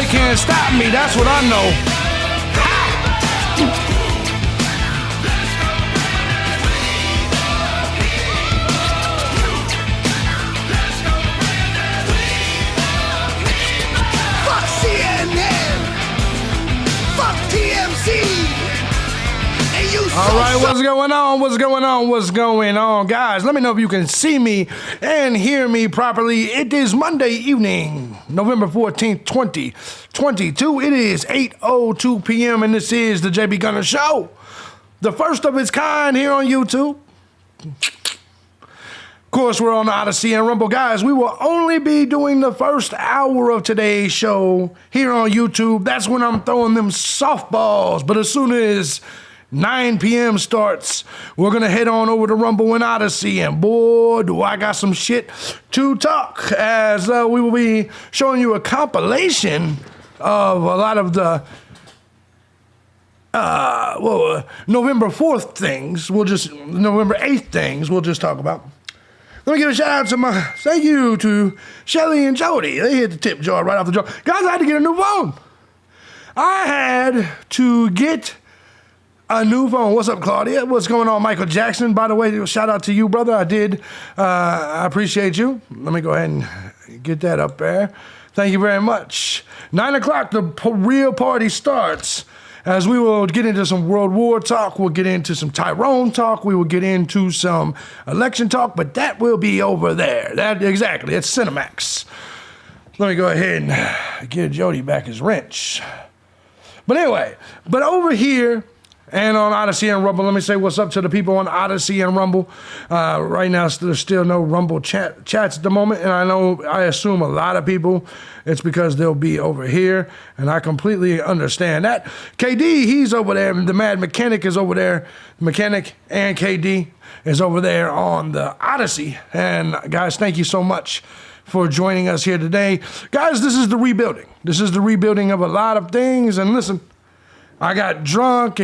can't stop me, that's what I know. Fuck CNN. Fuck TMZ. And you All right, what's going on? What's going on? What's going on? Guys, let me know if you can see me and hear me properly. It is Monday evening, November 14th, 2022. It is 8:02 p.m. and this is the JB Gunner Show. The first of its kind here on YouTube. Of course, we're on the Odyssey and Rumble. Guys, we will only be doing the first hour of today's show here on YouTube. That's when I'm throwing them softballs. But as soon as 9 p.m. starts, we're going to head on over to Rumble and Odyssey. And boy, do I got some shit to talk, as we will be showing you a compilation of a lot of the November 4th things. November 8th things we'll just talk about. Let me give a shout out to thank you to Shelly and Jody. They hit the tip jar right off the jar. Guys, I had to get a new phone. I had to get a new phone. What's up, Claudia? What's going on, Michael Jackson? By the way, shout out to you, brother. I appreciate you. Let me go ahead and get that up there. Thank you very much. 9 o'clock, the real party starts, as we will get into some World War talk. We'll get into some Tyrone talk. We will get into some election talk, but that will be over there. Exactly. It's Cinemax. Let me go ahead and get Jody back his wrench. But anyway, over here and on Odyssey and Rumble, let me say what's up to the people on Odyssey and Rumble. Right now, there's still no Rumble chats at the moment, and I assume a lot of people, it's because they'll be over here, and I completely understand that. KD, he's over there, the Mad Mechanic is over there. Mechanic and KD is over there on the Odyssey. And guys, thank you so much for joining us here today. Guys, this is the rebuilding. This is the rebuilding of a lot of things, and listen, I got drunk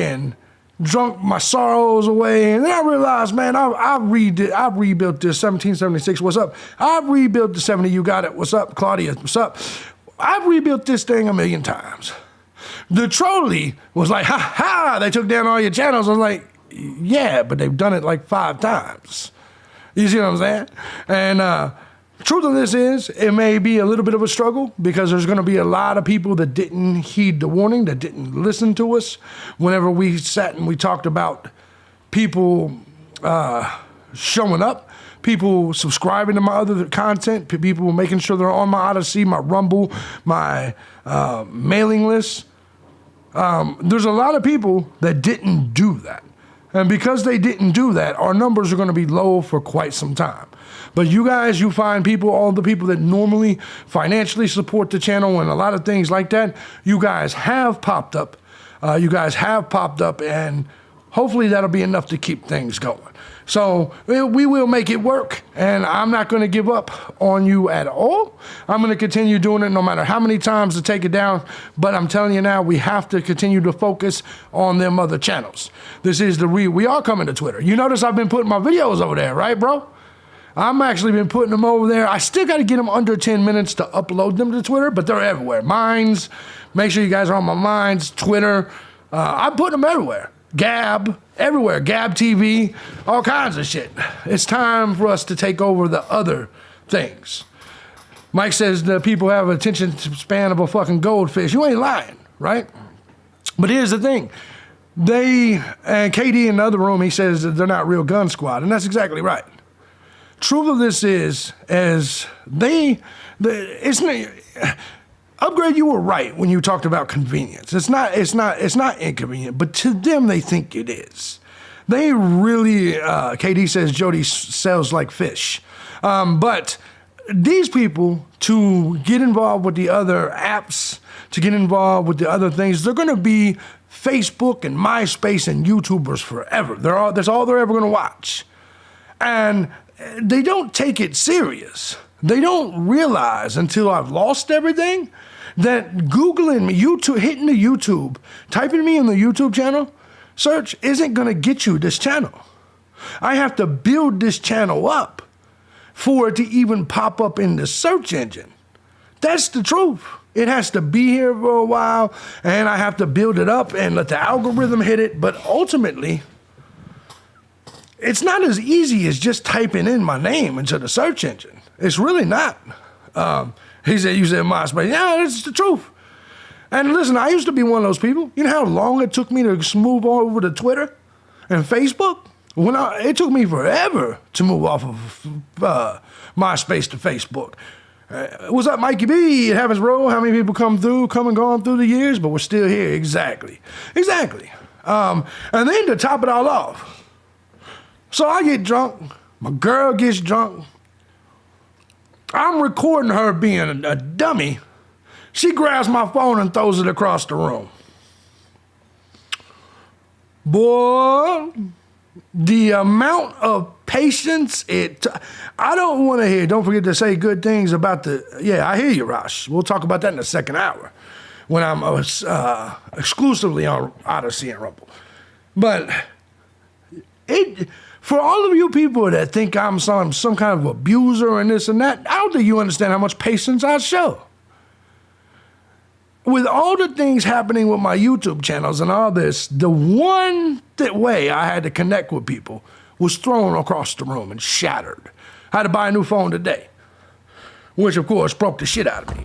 my sorrows away, and then I realized, man, I've rebuilt this 1776. What's up? I've rebuilt the 70. You got it. What's up, Claudia? What's up? I've rebuilt this thing a million times. The trolley was like, ha ha, they took down all your channels. I was like, yeah, but they've done it like 5 times. You see what I'm saying? And truth of this is, it may be a little bit of a struggle because there's going to be a lot of people that didn't heed the warning, that didn't listen to us whenever we sat and we talked about people showing up, people subscribing to my other content, people making sure they're on my Odyssey, my Rumble, my mailing list. There's a lot of people that didn't do that. And because they didn't do that, our numbers are going to be low for quite some time. But you guys, you find people, all the people that normally financially support the channel and a lot of things like that, you guys have popped up. And hopefully that'll be enough to keep things going. So we will make it work, and I'm not going to give up on you at all. I'm going to continue doing it no matter how many times to take it down, but I'm telling you now, we have to continue to focus on them other channels. This is we are coming to Twitter. You notice I've been putting my videos over there, right, bro? I'm actually been putting them over there. I still got to get them under 10 minutes to upload them to Twitter, but they're everywhere. Minds, make sure you guys are on my Minds, Twitter. I'm putting them everywhere. Gab, everywhere. Gab TV, all kinds of shit. It's time for us to take over the other things. Mike says the people have attention span of a fucking goldfish. You ain't lying, right? But here's the thing. And KD in the other room, he says that they're not real gun squad, and that's exactly right. Truth of this is, Upgrade, you were right when you talked about convenience. It's not inconvenient, but to them, they think it is. They really, KD says Jody sells like fish. But these people, to get involved with the other apps, to get involved with the other things, they're going to be Facebook and MySpace and YouTubers forever. That's all they're ever going to watch. And they don't take it serious. They don't realize until I've lost everything that Googling me, hitting the YouTube, typing me in the YouTube channel, search isn't going to get you this channel. I have to build this channel up for it to even pop up in the search engine. That's the truth. It has to be here for a while, and I have to build it up and let the algorithm hit it. But ultimately, it's not as easy as just typing in my name into the search engine. It's really not. He said, you said MySpace. Yeah, it's the truth. And listen, I used to be one of those people. You know how long it took me to move over to Twitter and Facebook? It took me forever to move off of MySpace to Facebook. What's up, Mikey B? It happens, bro. How many people come and gone through the years, but we're still here. Exactly. And then to top it all off, so I get drunk. My girl gets drunk. I'm recording her being a dummy. She grabs my phone and throws it across the room. Boy, the amount of patience I don't want to hear. Don't forget to say good things about I hear you, Rosh. We'll talk about that in the second hour when I'm exclusively on Odyssey and Rumble. But for all of you people that think I'm some kind of abuser and this and that, I don't think you understand how much patience I show. With all the things happening with my YouTube channels and all this, the one way I had to connect with people was thrown across the room and shattered. I had to buy a new phone today, which of course broke the shit out of me.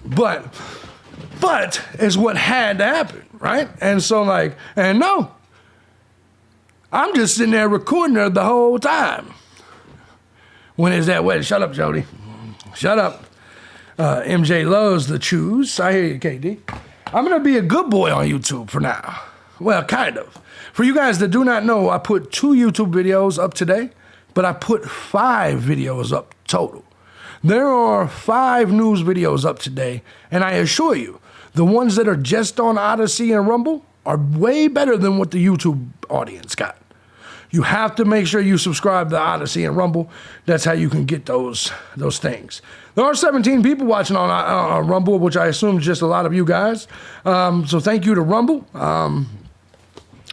But it's what had to happen, right? And so no, I'm just sitting there recording her the whole time. When is that wedding? Shut up, Jody. Shut up. MJ loves the chews. I hear you, KD. I'm going to be a good boy on YouTube for now. Well, kind of. For you guys that do not know, I put 2 YouTube videos up today, but I put 5 videos up total. There are 5 news videos up today, and I assure you, the ones that are just on Odyssey and Rumble are way better than what the YouTube audience got. You have to make sure you subscribe to Odyssey and Rumble. That's how you can get those things. There are 17 people watching on Rumble, which I assume is just a lot of you guys. So thank you to Rumble.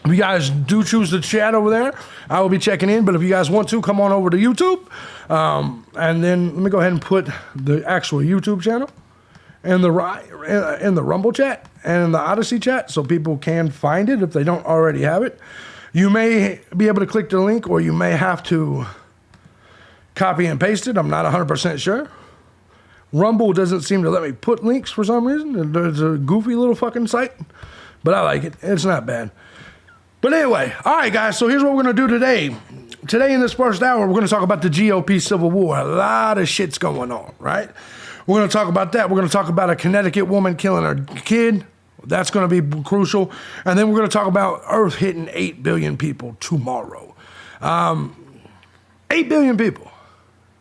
If you guys do choose to chat over there, I will be checking in. But if you guys want to, come on over to YouTube. And then let me go ahead and put the actual YouTube channel in the Rumble chat and in the Odyssey chat so people can find it if they don't already have it. You may be able to click the link, or you may have to copy and paste it. I'm not 100% sure. Rumble doesn't seem to let me put links for some reason. It's a goofy little fucking site, but I like it. It's not bad. But anyway, all right, guys, so here's what we're going to do today. Today in this first hour, we're going to talk about the GOP Civil War. A lot of shit's going on, right? We're going to talk about that. We're going to talk about a Connecticut woman killing her kid. That's going to be crucial. And then we're going to talk about Earth hitting 8 billion people tomorrow. 8 billion people.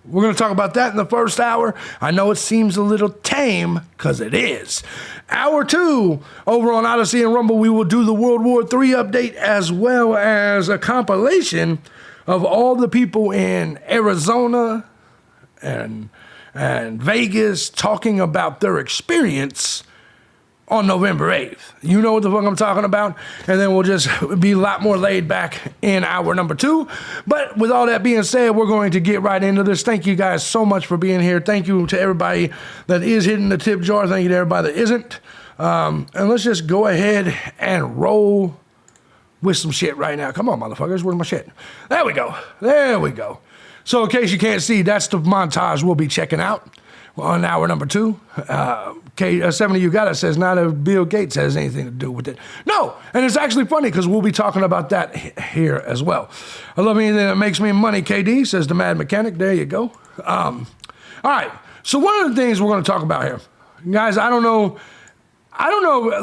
We're going to talk about that in the first hour. I know it seems a little tame, because it is. Hour 2, over on Odyssey and Rumble, we will do the World War III update, as well as a compilation of all the people in Arizona and Vegas talking about their experience on November 8th. You know what the fuck I'm talking about. And then we'll just be a lot more laid back in hour number 2. But with all that being said, we're going to get right into this. Thank you guys so much for being here. Thank you to everybody that is hitting the tip jar. Thank you to everybody that isn't. And let's just go ahead and roll with some shit right now. Come on, motherfuckers. Where's my shit? There we go. There we go. So in case you can't see, that's the montage we'll be checking out on hour number 2. 70 You Got It says not if Bill Gates has anything to do with it. No, and it's actually funny because we'll be talking about that here as well. I love anything that makes me money, KD, says the Mad Mechanic. There you go. All right, so one of the things we're going to talk about here, guys, I don't know.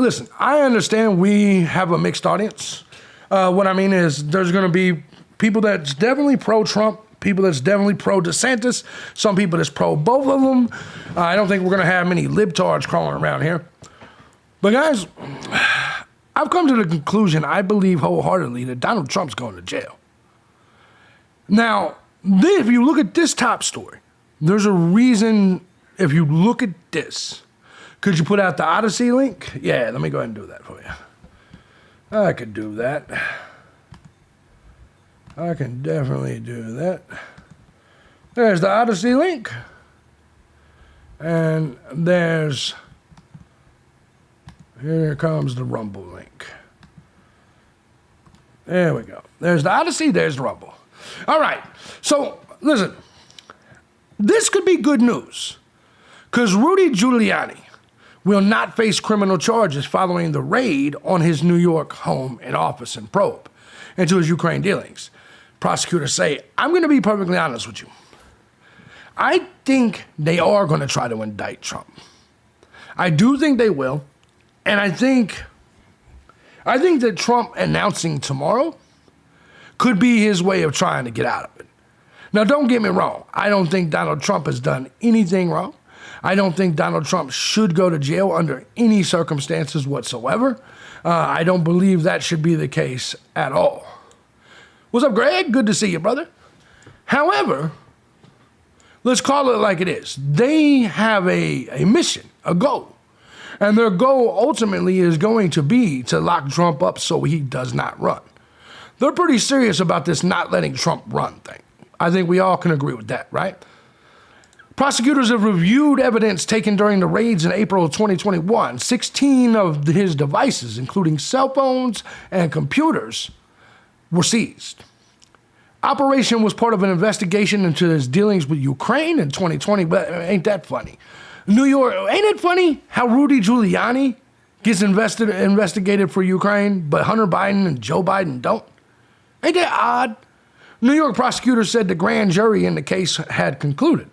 Listen, I understand we have a mixed audience. What I mean is there's going to be people that's definitely pro-Trump, people that's definitely pro-DeSantis, some people that's pro both of them. I don't think we're going to have many libtards crawling around here. But guys, I've come to the conclusion, I believe wholeheartedly, that Donald Trump's going to jail. Now, if you look at this top story, there's a reason. If you look at this, could you put out the Odyssey link? Yeah, let me go ahead and do that for you. I could do that. I can definitely do that. There's the Odyssey link. And there's Here comes the Rumble link. There we go. There's the Odyssey, there's the Rumble. All right, so listen, this could be good news because Rudy Giuliani will not face criminal charges following the raid on his New York home and office and probe into his Ukraine dealings. Prosecutors say, I'm going to be perfectly honest with you. I think they are going to try to indict Trump. I do think they will. And I think that Trump announcing tomorrow could be his way of trying to get out of it. Now, don't get me wrong. I don't think Donald Trump has done anything wrong. I don't think Donald Trump should go to jail under any circumstances whatsoever. I don't believe that should be the case at all. What's up, Greg? Good to see you, brother. However, let's call it like it is. They have a mission, a goal. And their goal ultimately is going to be to lock Trump up so he does not run. They're pretty serious about this not letting Trump run thing. I think we all can agree with that, right? Prosecutors have reviewed evidence taken during the raids in April of 2021. 16 of his devices, including cell phones and computers, were seized. Operation was part of an investigation into his dealings with Ukraine in 2020, but ain't that funny? New York, ain't it funny how Rudy Giuliani gets investigated for Ukraine, but Hunter Biden and Joe Biden don't? Ain't that odd? New York prosecutors said the grand jury in the case had concluded.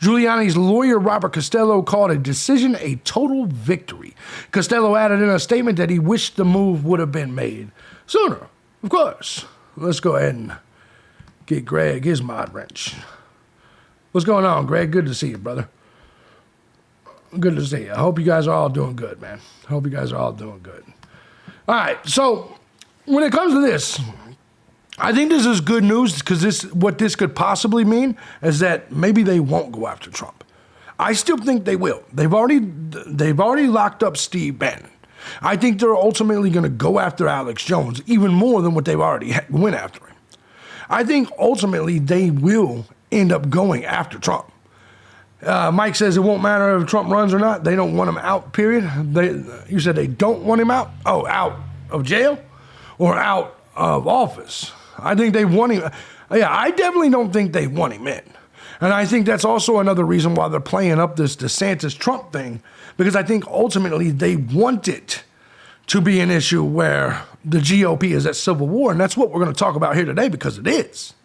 Giuliani's lawyer, Robert Costello, called a decision a total victory. Costello added in a statement that he wished the move would have been made sooner. Of course. Let's go ahead and get Greg his mod wrench. What's going on, Greg? Good to see you, brother. Good to see you. I hope you guys are all doing good, man. I hope you guys are all doing good. All right, so when it comes to this, I think this is good news because what this could possibly mean is that maybe they won't go after Trump. I still think they will. They've already locked up Steve Bannon. I think they're ultimately going to go after Alex Jones even more than what they've already went after him. I think ultimately they will end up going after Trump. Mike says it won't matter if Trump runs or not. They don't want him out, period. You said they don't want him out? Oh, out of jail or out of office? I think they want him. Yeah, I definitely don't think they want him in. And I think that's also another reason why they're playing up this DeSantis-Trump thing, because I think ultimately they want it to be an issue where the GOP is at civil war, and that's what we're going to talk about here today because it is.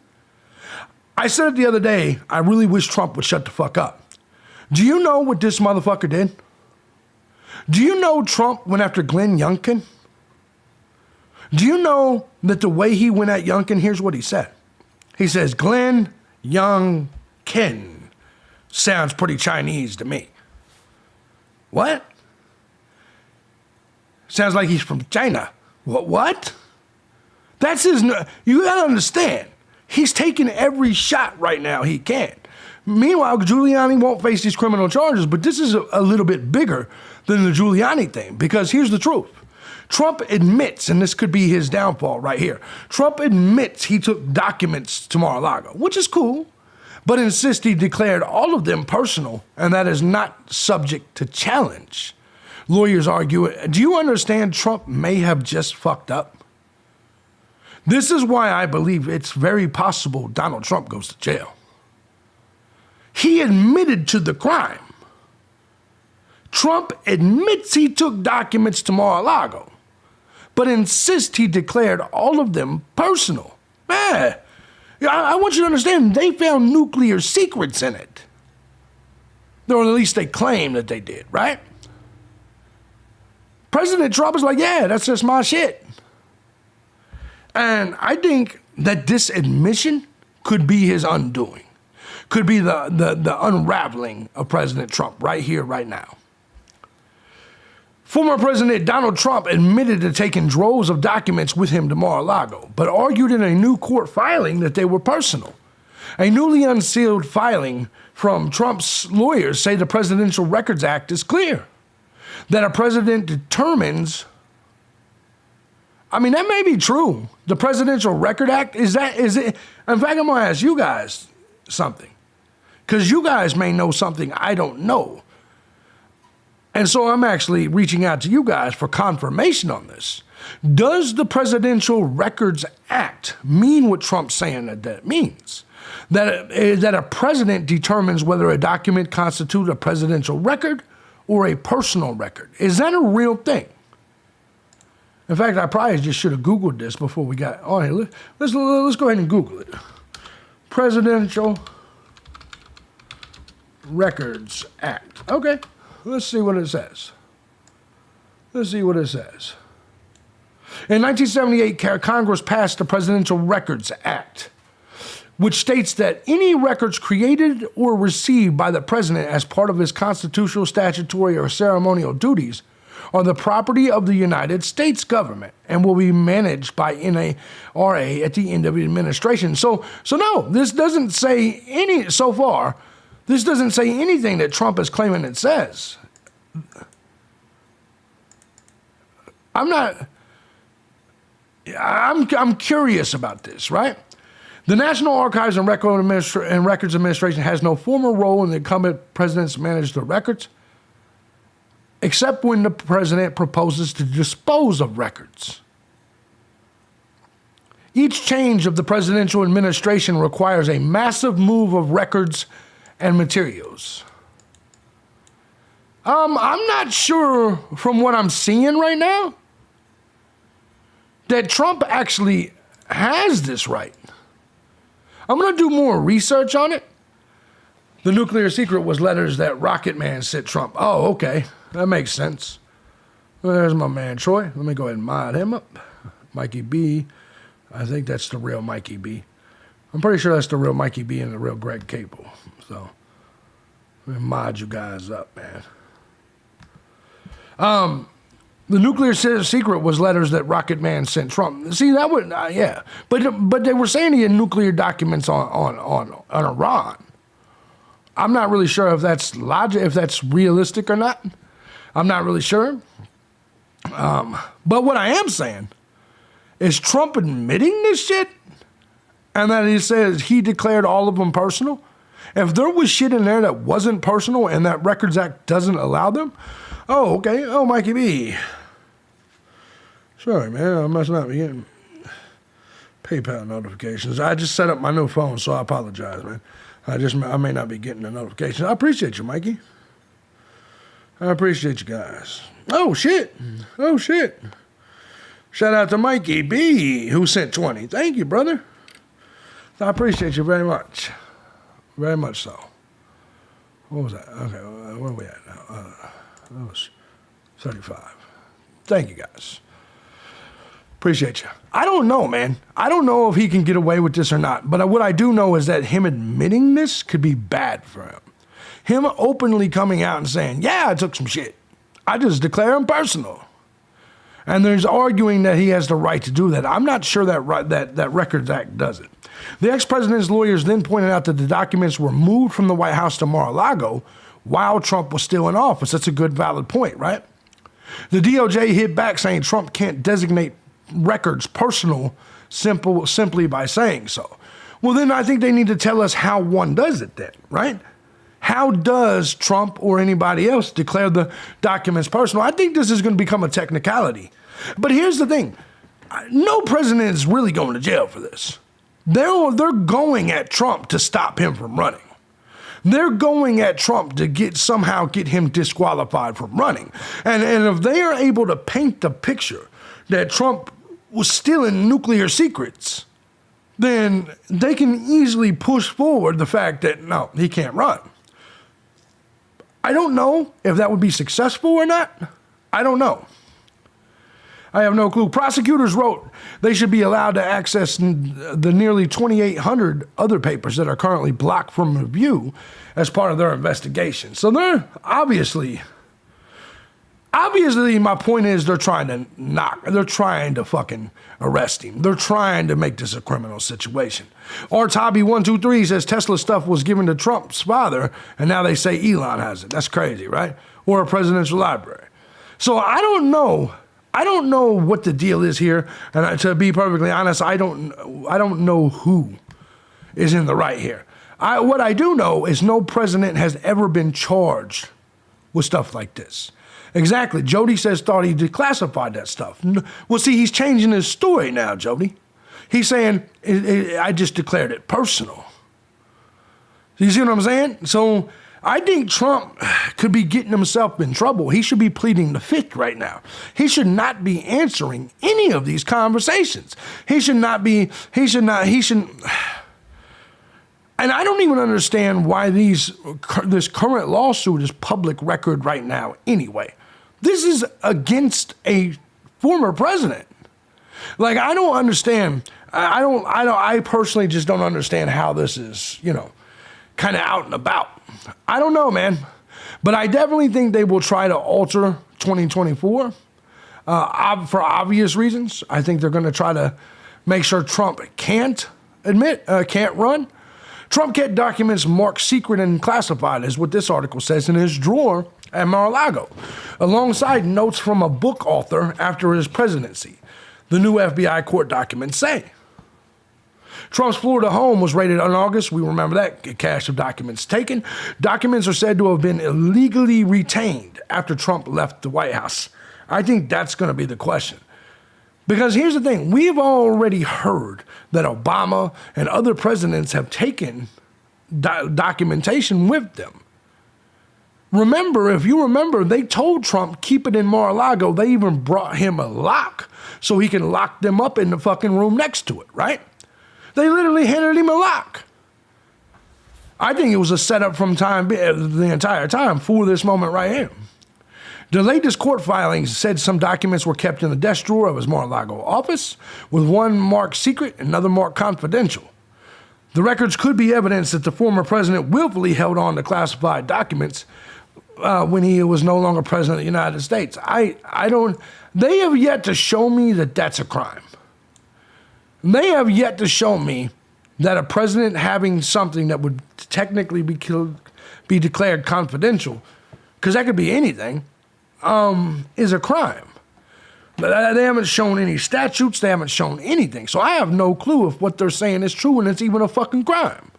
I said it the other day, I really wish Trump would shut the fuck up. Do you know what this motherfucker did? Do you know Trump went after Glenn Youngkin? Do you know that the way he went at Youngkin, here's what he said. He says, Glenn Youngkin sounds pretty Chinese to me. What? Sounds like he's from China. What? That's his, you gotta understand. He's taking every shot right now he can. Meanwhile, Giuliani won't face these criminal charges, but this is a little bit bigger than the Giuliani thing, because here's the truth. Trump admits, and this could be his downfall right here, Trump admits he took documents to Mar-a-Lago, which is cool, but insists he declared all of them personal, and that is not subject to challenge. Lawyers argue, do you understand Trump may have just fucked up? This is why I believe it's very possible Donald Trump goes to jail. He admitted to the crime. Trump admits he took documents to Mar-a-Lago, but insists he declared all of them personal. I want you to understand, they found nuclear secrets in it. Or at least they claim that they did, right? President Trump is like, yeah, that's just my shit. And I think that this admission could be his undoing. Could be the unraveling of President Trump right here, right now. Former President Donald Trump admitted to taking droves of documents with him to Mar-a-Lago, but argued in a new court filing that they were personal. A newly unsealed filing from Trump's lawyers say the Presidential Records Act is clear. That a president determines, I mean, that may be true. The Presidential Record Act, is it? In fact, I'm going to ask you guys something. Because you guys may know something I don't know. And so I'm actually reaching out to you guys for confirmation on this. Does the Presidential Records Act mean what Trump's saying that that means? That a president determines whether a document constitutes a presidential record or a personal record. Is that a real thing? In fact, I probably just should have Googled this before we got on here. Let's go ahead and Google it. Presidential Records Act. Okay, let's see what it says. Let's see what it says. In 1978, Congress passed the Presidential Records Act, which states that any records created or received by the president as part of his constitutional, statutory, or ceremonial duties are the property of the United States government and will be managed by NARA at the end of the administration. So no, this doesn't say so far, this doesn't say anything that Trump is claiming it says. I'm curious about this, right? The National Archives and Records Administration has no formal role in the incumbent presidents manage the records, except when the president proposes to dispose of records. Each change of the presidential administration requires a massive move of records and materials. I'm not sure from what I'm seeing right now that Trump actually has this right. I'm going to do more research on it. The nuclear secret was letters that Rocket Man sent Trump. Oh, okay. That makes sense. Well, there's my man, Troy. Let me go ahead and mod him up. Mikey B. I think that's the real Mikey B. I'm pretty sure that's the real Mikey B and the real Greg Cable. So, let me mod you guys up, man. The nuclear secret was letters that Rocket Man sent Trump. See, that would, yeah. But they were saying he had nuclear documents on Iran. I'm not really sure if that's logic, if that's realistic or not. I'm not really sure. But what I am saying is Trump admitting this shit and that he says he declared all of them personal. If there was shit in there that wasn't personal and that Records Act doesn't allow them, oh, okay. Oh, Mikey B. Sorry, man. I must not be getting PayPal notifications. I just set up my new phone, so I apologize, man. I may not be getting the notifications. I appreciate you, Mikey. I appreciate you guys. Oh, shit. Oh, shit. Shout out to Mikey B, who sent 20. Thank you, brother. I appreciate you very much. Very much so. What was that? Okay, where are we at now? That was 35. Thank you, guys. Appreciate you. I don't know, man. I don't know if he can get away with this or not. But what I do know is that him admitting this could be bad for him. Him openly coming out and saying, yeah, I took some shit. I just declare him personal. And there's arguing that he has the right to do that. I'm not sure that Records Act does it. The ex-president's lawyers then pointed out that the documents were moved from the White House to Mar-a-Lago while Trump was still in office. That's a good, valid point, right? The DOJ hit back saying Trump can't designate records personal simply by saying so. Well, then I think they need to tell us how one does it then, right? How does Trump or anybody else declare the documents personal? I think this is going to become a technicality. But here's the thing. No president is really going to jail for this. They're going at Trump to stop him from running. They're going at Trump to somehow get him disqualified from running. And if they are able to paint the picture that Trump was stealing nuclear secrets, then they can easily push forward the fact that, no, he can't run. I don't know if that would be successful or not. I don't know. I have no clue. Prosecutors wrote they should be allowed to access the nearly 2,800 other papers that are currently blocked from review as part of their investigation. So they're obviously my point is they're trying to fucking arrest him. They're trying to make this a criminal situation. Arts Hobby 123 says Tesla stuff was given to Trump's father, and now they say Elon has it. That's crazy, right? Or a presidential library. So I don't know what the deal is here, and to be perfectly honest, I don't know who is in the right here. What I do know is no president has ever been charged with stuff like this. Exactly. Jody says thought he declassified that stuff. Well, see, he's changing his story now, Jody. He's saying, I just declared it personal. You see what I'm saying? So I think Trump could be getting himself in trouble. He should be pleading the fifth right now. He should not be answering any of these conversations. He should. And I don't even understand why this current lawsuit is public record right now anyway. This is against a former president. Like, I don't understand. I personally just don't understand how this is, kind of out and about. I don't know, man. But I definitely think they will try to alter 2024 for obvious reasons. I think they're going to try to make sure Trump can't run. Trump kept documents marked secret and classified, is what this article says, in his drawer at Mar-a-Lago, alongside notes from a book author after his presidency, the new FBI court documents say. Trump's Florida home was raided in August. We remember that. A cache of documents taken. Documents are said to have been illegally retained after Trump left the White House. I think that's going to be the question. Because here's the thing. We've already heard that Obama and other presidents have taken documentation with them. If you remember, they told Trump, keep it in Mar-a-Lago. They even brought him a lock so he can lock them up in the fucking room next to it, right? They literally handed him a lock. I think it was a setup from the entire time for this moment right here. The latest court filings said some documents were kept in the desk drawer of his Mar-a-Lago office, with one marked secret and another marked confidential. The records could be evidence that the former president willfully held on to classified documents when he was no longer president of the United States. They have yet to show me that that's a crime. They have yet to show me that a president having something that would technically be declared confidential, because that could be anything, is a crime. But they haven't shown any statutes. They haven't shown anything. So I have no clue if what they're saying is true and it's even a fucking crime.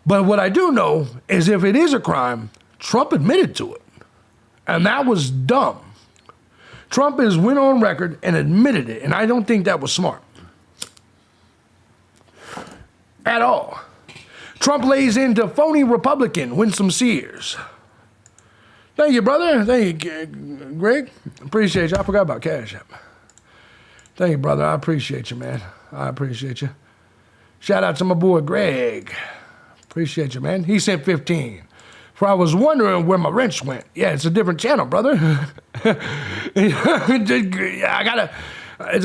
But what I do know is if it is a crime, Trump admitted to it. And that was dumb. Trump has went on record and admitted it. And I don't think that was smart. At all. Trump lays into phony Republican Winsome Sears. Thank you, brother. Thank you, Greg. Appreciate you. I forgot about Cash App. Thank you, brother. I appreciate you, man. I appreciate you. Shout out to my boy, Greg. Appreciate you, man. He sent 15. For I was wondering where my wrench went. Yeah, it's a different channel, brother. It's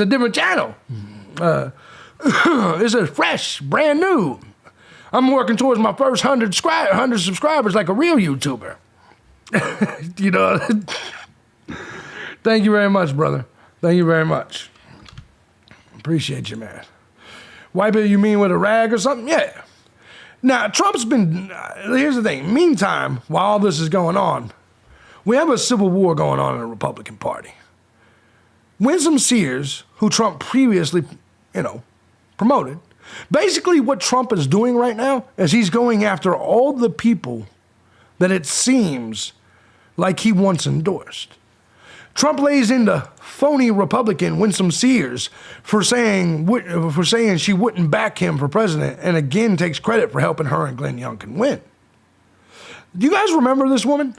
a different channel. It's a fresh, brand new. I'm working towards my first 100 subscribers like a real YouTuber. Thank you very much, brother. Thank you very much. Appreciate you, man. Wipe it, you mean with a rag or something? Yeah. Now, Trump's been, here's the thing. Meantime, while all this is going on, we have a civil war going on in the Republican Party. Winsome Sears, who Trump previously, promoted, basically what Trump is doing right now is he's going after all the people that it seems like he once endorsed. Trump lays into phony Republican Winsome Sears for saying she wouldn't back him for president, and again takes credit for helping her and Glenn Youngkin win. Do you guys remember this woman?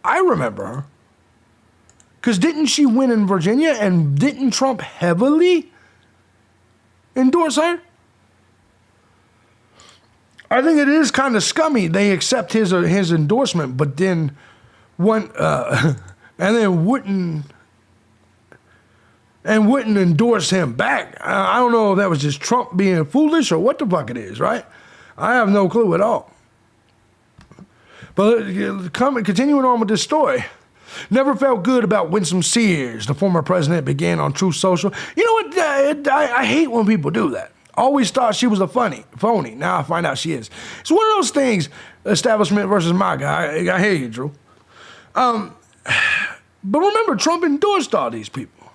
I remember her. Because didn't she win in Virginia, and didn't Trump heavily endorse her? I think it is kind of scummy. They accept his endorsement, but then wouldn't endorse him back. I don't know if that was just Trump being foolish or what the fuck it is, right? I have no clue at all. But continuing on with this story. Never felt good about Winsome Sears, the former president began on Truth Social. You know what? I hate when people do that. Always thought she was a phony. Now I find out she is. It's one of those things, establishment versus MAGA. I hear you, Drew. But remember, Trump endorsed all these people.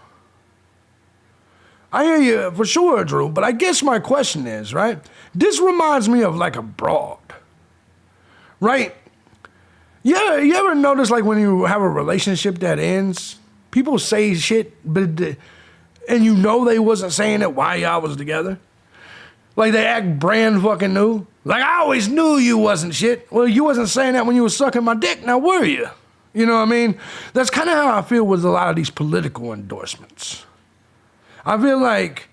I hear you for sure, Drew, but I guess my question is, right? This reminds me of like a broad, right? Yeah, you ever notice like when you have a relationship that ends, people say shit, and you know they wasn't saying it while y'all was together? Like they act brand fucking new. Like, I always knew you wasn't shit. Well, you wasn't saying that when you was sucking my dick, now were you? You know what I mean? That's kind of how I feel with a lot of these political endorsements. I feel like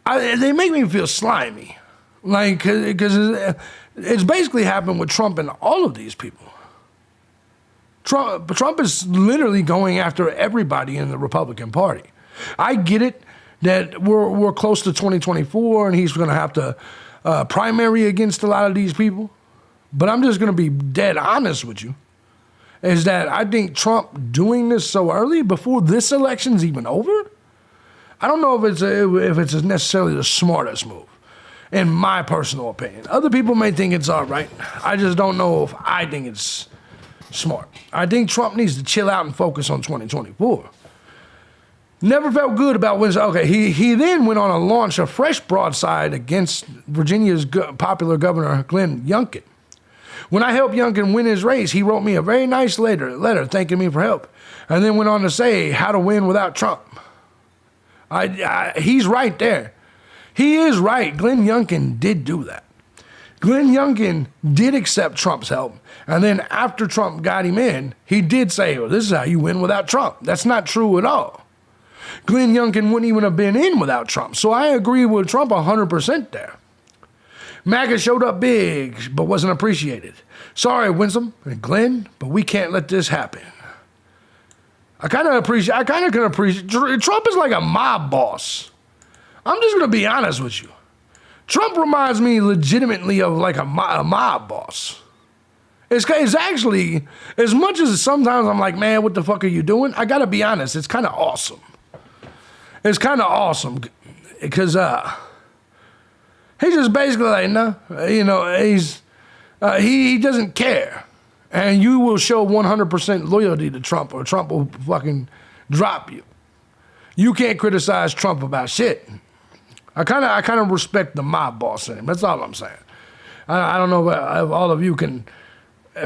they make me feel slimy. Like, because it's basically happened with Trump and all of these people. Trump is literally going after everybody in the Republican Party. I get it that we're close to 2024 and he's going to have to primary against a lot of these people. But I'm just going to be dead honest with you, is that I think Trump doing this so early before this election's even over, I don't know if it's necessarily the smartest move, in my personal opinion. Other people may think it's all right. I just don't know if I think it's smart. I think Trump needs to chill out and focus on 2024. Never felt good about Wednesday. Okay, he then went on a launch a fresh broadside against Virginia's popular governor, Glenn Youngkin. When I helped Youngkin win his race, he wrote me a very nice letter thanking me for help, and then went on to say how to win without Trump. He's right there. He is right. Glenn Youngkin did do that. Glenn Youngkin did accept Trump's help, and then after Trump got him in, he did say, well, this is how you win without Trump. That's not true at all. Glenn Youngkin wouldn't even have been in without Trump, so I agree with Trump 100% there. MAGA showed up big, but wasn't appreciated. Sorry, Winsome and Glenn, but we can't let this happen. I kind of can appreciate, Trump is like a mob boss. I'm just going to be honest with you. Trump reminds me legitimately of like a mob boss. It's actually, as much as sometimes I'm like, man, what the fuck are you doing? I got to be honest, it's kind of awesome. It's kind of awesome because he's just basically like, no, you know, he doesn't care. And you will show 100% loyalty to Trump or Trump will fucking drop you. You can't criticize Trump about shit. I kind of respect the mob boss in him. That's all I'm saying. I don't know if all of you can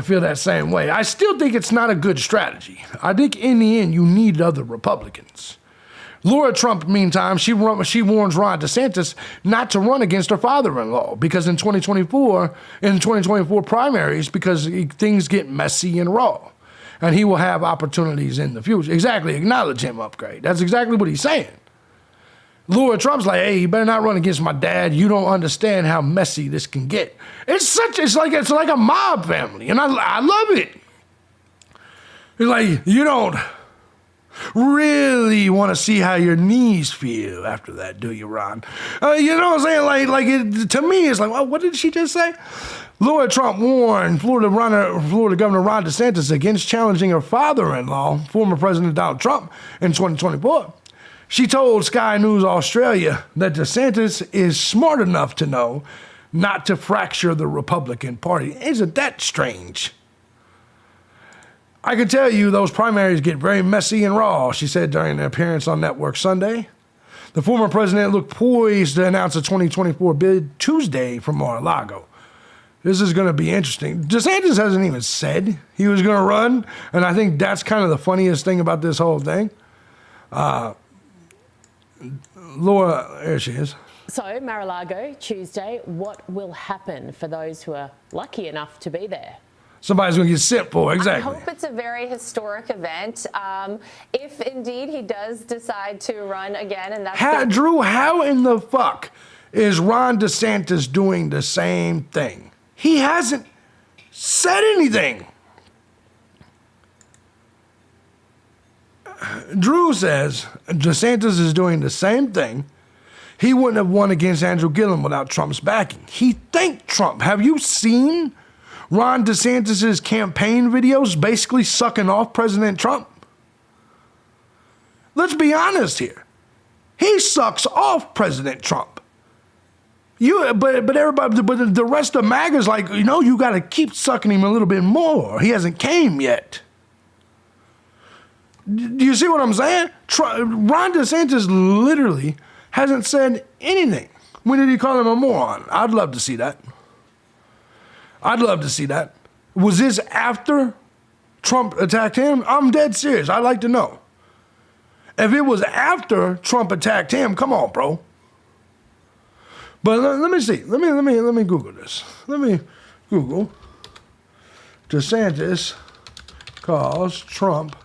feel that same way. I still think it's not a good strategy. I think in the end, you need other Republicans. Laura Trump, meantime, she warns Ron DeSantis not to run against her father-in-law because in 2024 primaries, because things get messy and raw, and he will have opportunities in the future. Exactly, acknowledge him, Upgrade. That's exactly what he's saying. Laura Trump's like, hey, you better not run against my dad. You don't understand how messy this can get. It's like a mob family, and I love it. It's like, you don't really want to see how your knees feel after that, do you, Ron? You know what I'm saying? To me, it's like, well, what did she just say? Laura Trump warned Florida Governor Ron DeSantis against challenging her father-in-law, former President Donald Trump, in 2024. She told Sky News Australia that DeSantis is smart enough to know not to fracture the Republican Party. Isn't that strange? I can tell you those primaries get very messy and raw, she said during an appearance on Network Sunday. The former president looked poised to announce a 2024 bid Tuesday from Mar-a-Lago. This is going to be interesting. DeSantis hasn't even said he was going to run, and I think that's kind of the funniest thing about this whole thing. Laura, there she is. So, Mar-a-Lago, Tuesday, what will happen for those who are lucky enough to be there? Somebody's going to get sent for, exactly. I hope it's a very historic event. If indeed he does decide to run again, and that's Drew, how in the fuck is Ron DeSantis doing the same thing? He hasn't said anything. Drew says DeSantis is doing the same thing. He wouldn't have won against Andrew Gillum without Trump's backing. He thanked Trump. Have you seen Ron DeSantis' campaign videos basically sucking off President Trump? Let's be honest here. He sucks off President Trump. But the rest of MAGA's like, you got to keep sucking him a little bit more. He hasn't came yet. Do you see what I'm saying? Ron DeSantis literally hasn't said anything. When did he call him a moron? I'd love to see that. Was this after Trump attacked him? I'm dead serious. I'd like to know. If it was after Trump attacked him, come on, bro. But let me see. Let me Google this. Let me Google DeSantis calls Trump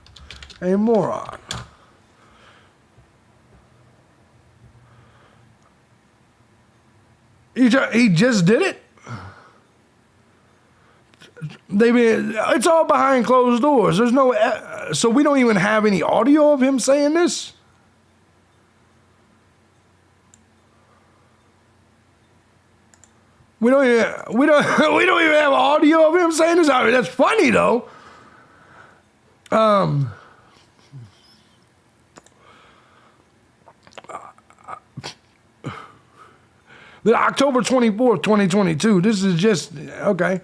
a moron. He just did it. It's all behind closed doors. There's no, so we don't even have any audio of him saying this. We don't even have audio of him saying this. I mean, that's funny though. The October 24th, 2022. This is just okay.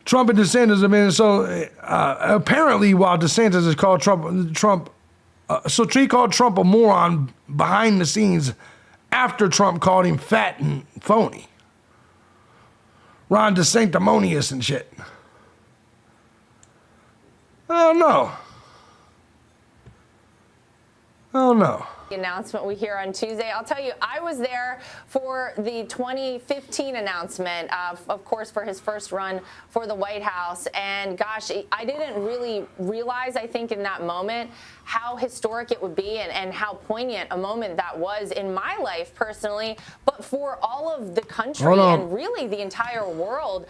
Trump and DeSantis have been so apparently while DeSantis has called Trump, so Tree called Trump a moron behind the scenes after Trump called him fat and phony. Ron DeSanctimonious and shit. Oh no. Announcement we hear on Tuesday. I'll tell you, I was there for the 2015 announcement, of course, for his first run for the White House. And gosh, I didn't really realize, I think, in that moment, how historic it would be and how poignant a moment that was in my life personally, but for all of the country and really the entire world.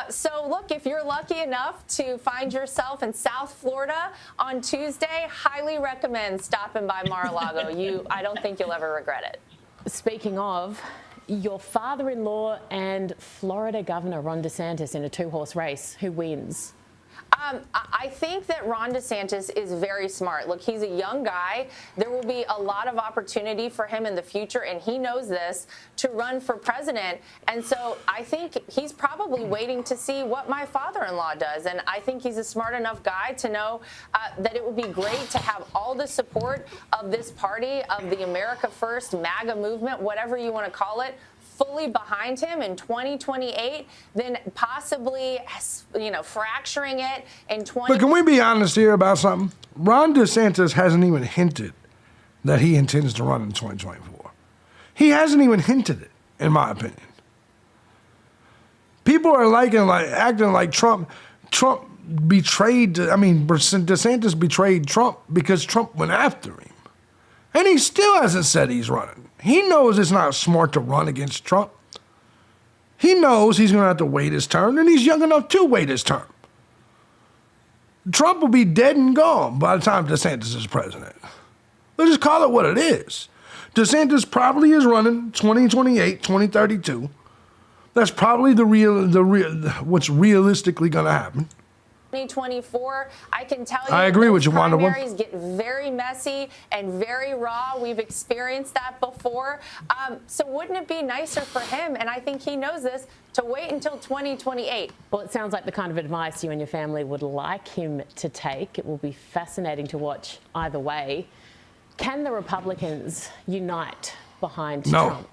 So look, if you're lucky enough to find yourself in South Florida on Tuesday, highly recommend stopping by Mar-a-Lago. I don't think you'll ever regret it. Speaking of, your father-in-law and Florida Governor Ron DeSantis in a two-horse race. Who wins? I think that Ron DeSantis is very smart. Look, he's a young guy. There will be a lot of opportunity for him in the future, and he knows this, to run for president. And so I think he's probably waiting to see what my father-in-law does. And I think he's a smart enough guy to know that it would be great to have all the support of this party, of the America First MAGA movement, whatever you want to call it, fully behind him in 2028, then possibly, fracturing it in 20. But can we be honest here about something? Ron DeSantis hasn't even hinted that he intends to run in 2024. He hasn't even hinted it, in my opinion. People are acting like Trump betrayed. DeSantis betrayed Trump because Trump went after him, and he still hasn't said he's running. He knows it's not smart to run against Trump. He knows he's going to have to wait his turn, and he's young enough to wait his turn. Trump will be dead and gone by the time DeSantis is president. Let's just call it what it is. DeSantis probably is running 2028, 2032. That's probably what's realistically going to happen. 2024, I can tell you, I agree with you, Wanda. primaries get very messy and very raw. We've experienced that before. So wouldn't it be nicer for him, and I think he knows this, to wait until 2028? Well, it sounds like the kind of advice you and your family would like him to take. It will be fascinating to watch either way. Can the Republicans unite behind Trump?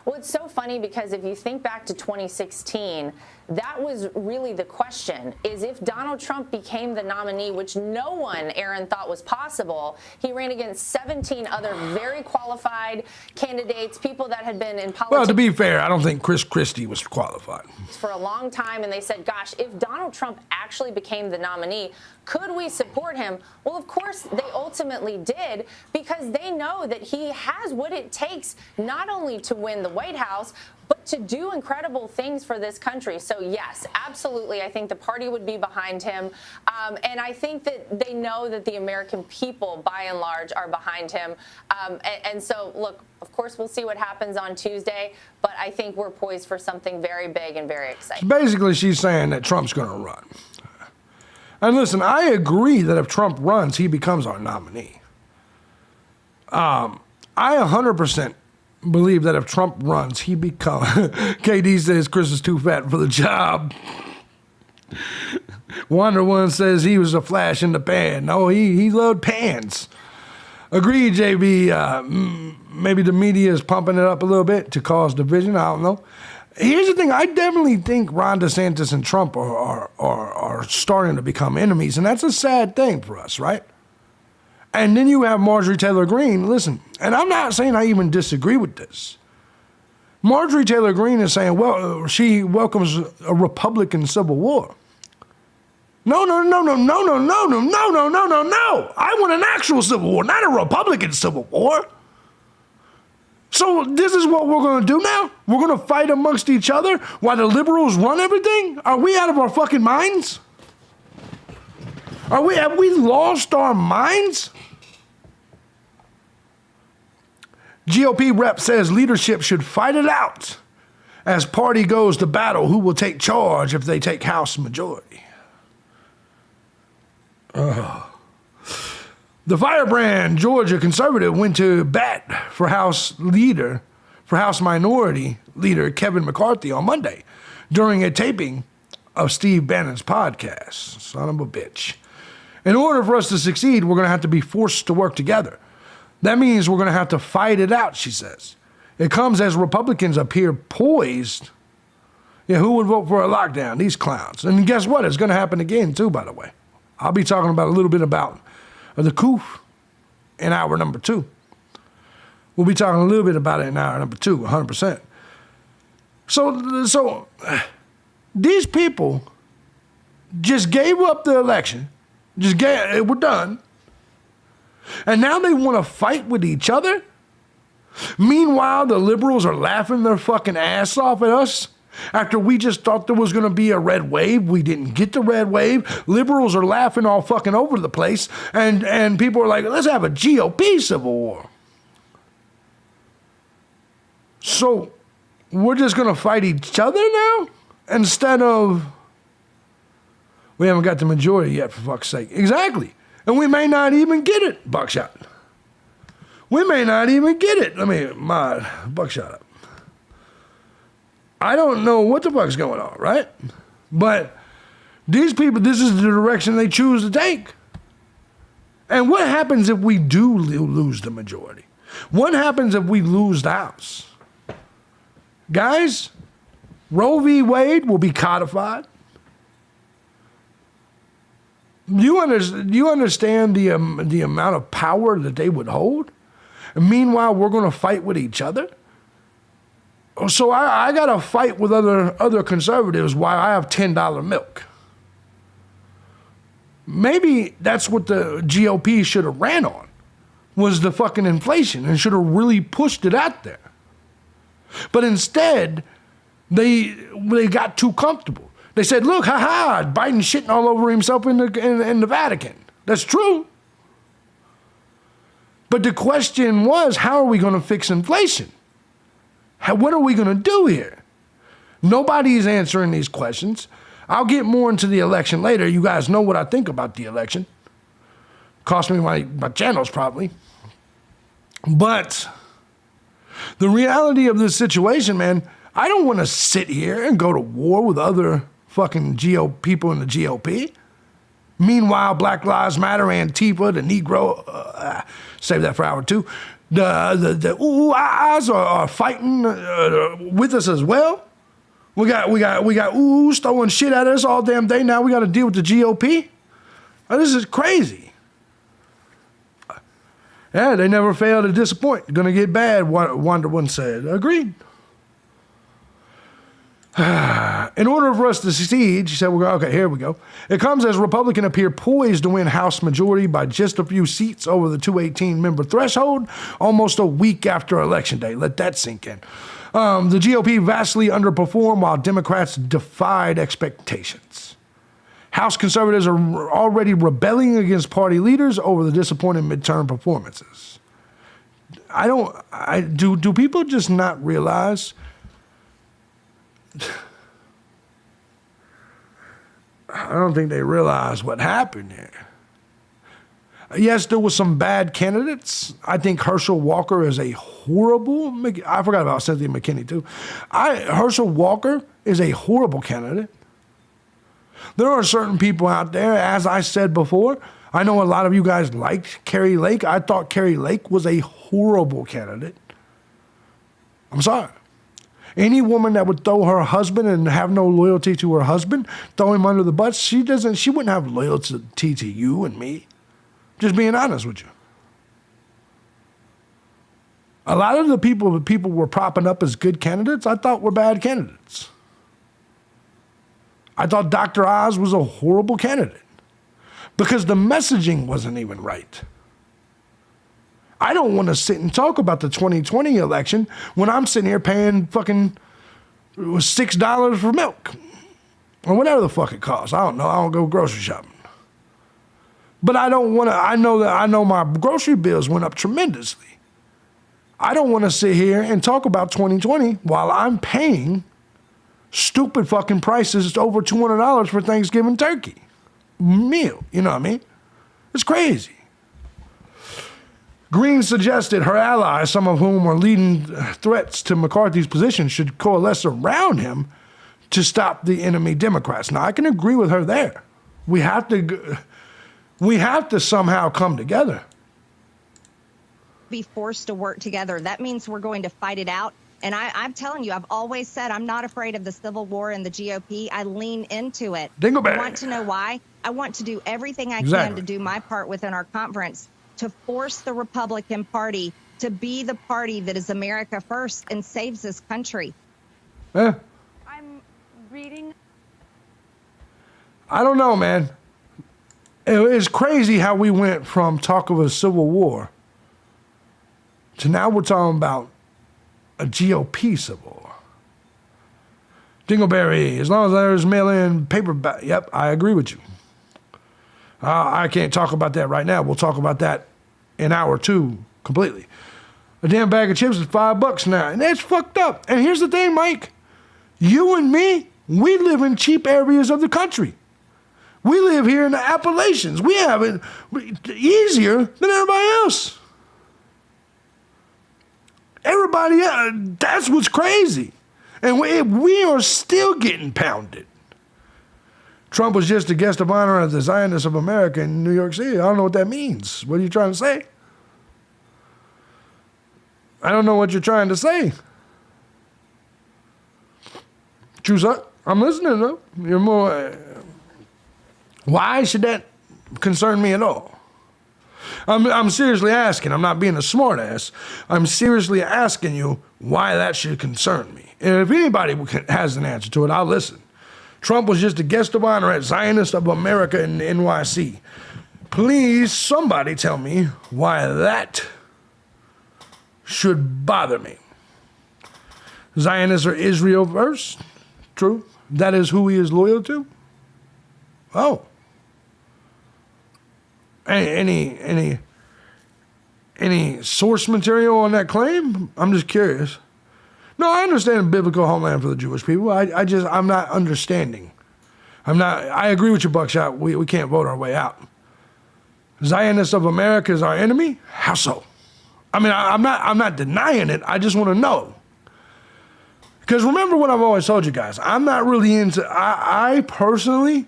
Well, it's so funny because if you think back to 2016, that was really the question, is if Donald Trump became the nominee, which no one, Aaron, thought was possible. He ran against 17 other very qualified candidates, people that had been in politics. Well, to be fair, I don't think Chris Christie was qualified for a long time, and they said, gosh, if Donald Trump actually became the nominee, could we support him? Well, of course, they ultimately did, because they know that he has what it takes not only to win the White House, but to do incredible things for this country. So, yes, absolutely, I think the party would be behind him. And I think that they know that the American people, by and large, are behind him. And so, look, of course, we'll see what happens on Tuesday, but I think we're poised for something very big and very exciting. Basically, she's saying that Trump's going to run. And listen, I agree that if Trump runs, he becomes our nominee. I 100% believe that if Trump runs, he becomes... KD says Chris is too fat for the job. Wonder One says he was a flash in the pan. No, he loved pans. Agreed, JB. Maybe the media is pumping it up a little bit to cause division. I don't know. Here's the thing. I definitely think Ron DeSantis and Trump are starting to become enemies, and that's a sad thing for us, right? And then you have Marjorie Taylor Greene. Listen, and I'm not saying I even disagree with this. Marjorie Taylor Greene is saying, well, she welcomes a Republican civil war. No. I want an actual civil war, not a Republican civil war. So this is what we're going to do now? We're going to fight amongst each other while the liberals run everything? Are we out of our fucking minds? Have we lost our minds? GOP rep says leadership should fight it out as party goes to battle who will take charge if they take House majority. The firebrand Georgia conservative went to bat for House Minority Leader Kevin McCarthy on Monday during a taping of Steve Bannon's podcast. Son of a bitch. In order for us to succeed, we're going to have to be forced to work together. That means we're going to have to fight it out, she says. It comes as Republicans appear poised. Yeah, who would vote for a lockdown? These clowns. And guess what? It's going to happen again, too, by the way. I'll be talking about a little bit about the coup in hour number 2. We'll be talking a little bit about it in hour number 2, 100%. So these people just gave up the election. We're done. And now they want to fight with each other? Meanwhile, the liberals are laughing their fucking ass off at us. After we just thought there was going to be a red wave, we didn't get the red wave. Liberals are laughing all fucking over the place. And people are like, let's have a GOP civil war. So we're just going to fight each other now? Instead of, we haven't got the majority yet, for fuck's sake. Exactly. And we may not even get it, Buckshot. We may not even get it. Let me mod Buckshot up. I don't know what the fuck's going on, right? But these people, this is the direction they choose to take. And what happens if we do lose the majority? What happens if we lose the House? Guys, Roe v. Wade will be codified. Do you understand the amount of power that they would hold? And meanwhile, we're going to fight with each other? So I got to fight with other conservatives while I have $10 milk. Maybe that's what the GOP should have ran on, was the fucking inflation, and should have really pushed it out there. But instead, they got too comfortable. They said, look, Biden's shitting all over himself in the Vatican. That's true. But the question was, how are we going to fix inflation? What are we going to do here? Nobody's answering these questions. I'll get more into the election later. You guys know what I think about the election. Cost me my channels probably. But the reality of this situation, man, I don't want to sit here and go to war with other fucking people in the GOP. Meanwhile, Black Lives Matter, Antifa, the Negro, save that for hour 2. The ooh-ahs are fighting with us as well. We got oohs throwing shit at us all damn day. Now we got to deal with the GOP. Oh, this is crazy. Yeah, they never fail to disappoint. Gonna get bad, Wonder Woman said. Agreed. In order for us to succeed, she said, okay, here we go. It comes as Republicans appear poised to win House majority by just a few seats over the 218-member threshold almost a week after Election Day. Let that sink in. The GOP vastly underperformed while Democrats defied expectations. House conservatives are already rebelling against party leaders over the disappointing midterm performances. Do people just not realize? I don't think they realize what happened here. Yes, there was some bad candidates. I think Herschel Walker is a horrible, I forgot about Cynthia McKinney too. Herschel Walker is a horrible candidate. There are certain people out there, as I said before, I know a lot of you guys liked Carrie Lake. I thought Carrie Lake was a horrible candidate. I'm sorry. Any woman that would throw her husband and have no loyalty to her husband, throw him under the bus, she wouldn't have loyalty to you and me. Just being honest with you. A lot of the people were propping up as good candidates, I thought were bad candidates. I thought Dr. Oz was a horrible candidate because the messaging wasn't even right. I don't want to sit and talk about the 2020 election when I'm sitting here paying fucking $6 for milk or whatever the fuck it costs. I don't know. I don't go grocery shopping. But I don't want to, I know my grocery bills went up tremendously. I don't want to sit here and talk about 2020 while I'm paying stupid fucking prices over $200 for Thanksgiving turkey meal. You know what I mean? It's crazy. Green suggested her allies, some of whom are leading threats to McCarthy's position, should coalesce around him to stop the enemy Democrats. Now, I can agree with her there. We have to somehow come together. Be forced to work together. That means we're going to fight it out. And I'm telling you, I've always said I'm not afraid of the Civil War and the GOP. I lean into it. Dingleberry. I want to know why. I want to do everything I can to do my part within our conference to force the Republican Party to be the party that is America first and saves this country. Yeah. I'm reading. I don't know, man. It's crazy how we went from talk of a civil war to now we're talking about a GOP civil war. Dingleberry, as long as there's mail-in paper, yep, I agree with you. I can't talk about that right now. We'll talk about that in hour 2 completely. A damn bag of chips is $5 now, and that's fucked up. And here's the thing, Mike. You and me, we live in cheap areas of the country. We live here in the Appalachians. We have it easier than everybody else. Everybody else, that's what's crazy. And we are still getting pounded. Trump was just a guest of honor at the Zionists of America in New York City. I don't know what that means. What are you trying to say? I don't know what you're trying to say. Choose up. I'm listening, though. You're more... why should that concern me at all? I'm seriously asking. I'm not being a smartass. I'm seriously asking you why that should concern me. And if anybody has an answer to it, I'll listen. Trump was just a guest of honor at Zionists of America in NYC. Please, somebody tell me why that should bother me. Zionists are Israel first. True. That is who he is loyal to. Oh. Any source material on that claim? I'm just curious. No, I understand biblical homeland for the Jewish people. I'm not understanding. I agree with you, Buckshot. We can't vote our way out. Zionists of America is our enemy? How so? I mean, I'm not denying it. I just want to know. Because remember what I've always told you guys. I'm not really into, I personally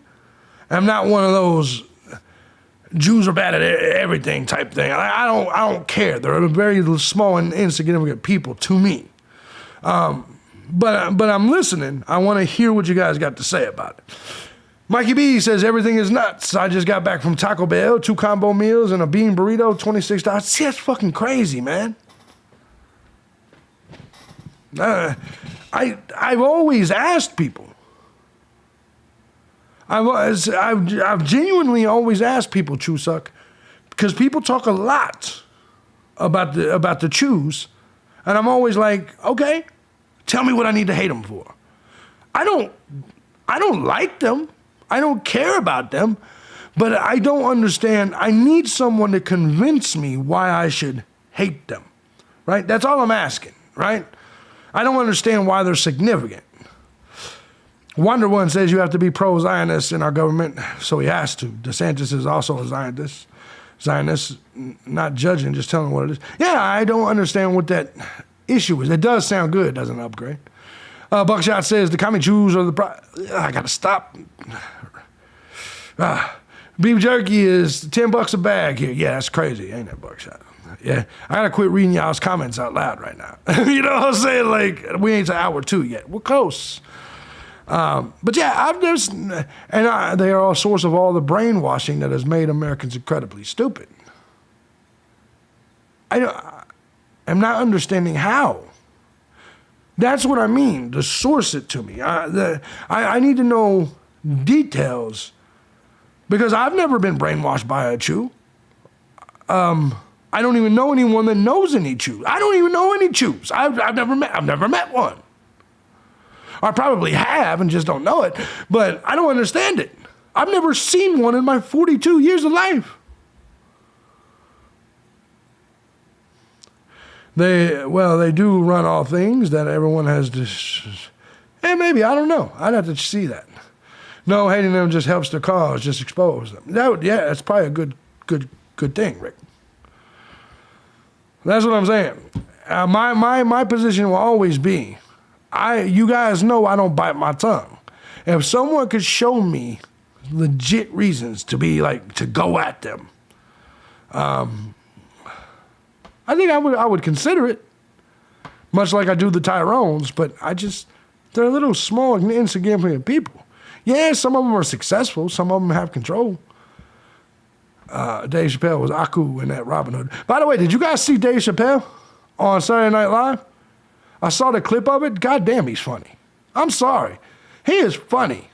am not one of those Jews are bad at everything type thing. I don't care. They're very small and insignificant people to me. But I'm listening. I want to hear what you guys got to say about it. Mikey B says everything is nuts. I just got back from Taco Bell, 2 combo meals and a bean burrito, $26. See, that's fucking crazy, man. I've always asked people. I've genuinely always asked people, Chusuck, because people talk a lot about the Chews, and I'm always like, okay, tell me what I need to hate them for. I don't like them. I don't care about them, but I don't understand. I need someone to convince me why I should hate them, right? That's all I'm asking, right? I don't understand why they're significant. Wonder One says you have to be pro-Zionist in our government, so he has to. DeSantis is also a Zionist. Zionist, not judging, just telling what it is. Yeah, I don't understand what that issue is. It does sound good, doesn't it, Upgrade? Buckshot says the commie Jews are the I gotta stop. Beef jerky is $10 a bag here. Yeah, that's crazy, ain't it, Buckshot? Yeah, I gotta quit reading y'all's comments out loud right now. You know what I'm saying? Like, we ain't to hour 2 yet. We're close. But yeah, I've just, they are a source of all the brainwashing that has made Americans incredibly stupid. I'm not understanding how. That's what I mean, to source it to me. I need to know details because I've never been brainwashed by a Chew. I don't even know anyone that knows any Chews. I don't even know any Chews. I've never met one. I probably have and just don't know it, but I don't understand it. I've never seen one in my 42 years of life. They do run off things that everyone has to, and maybe, I don't know. I'd have to see that. No, hating them just helps their cause, just expose them. That's probably a good thing, Rick. That's what I'm saying. My position will always be, you guys know I don't bite my tongue. If someone could show me legit reasons to go at them, I think I would consider it, much like I do the Tyrones, but they're little small and insignificant people. Yeah, some of them are successful, some of them have control. Dave Chappelle was Aku in that Robin Hood. By the way, did you guys see Dave Chappelle on Saturday Night Live? I saw the clip of it. God damn, he's funny. I'm sorry. He is funny.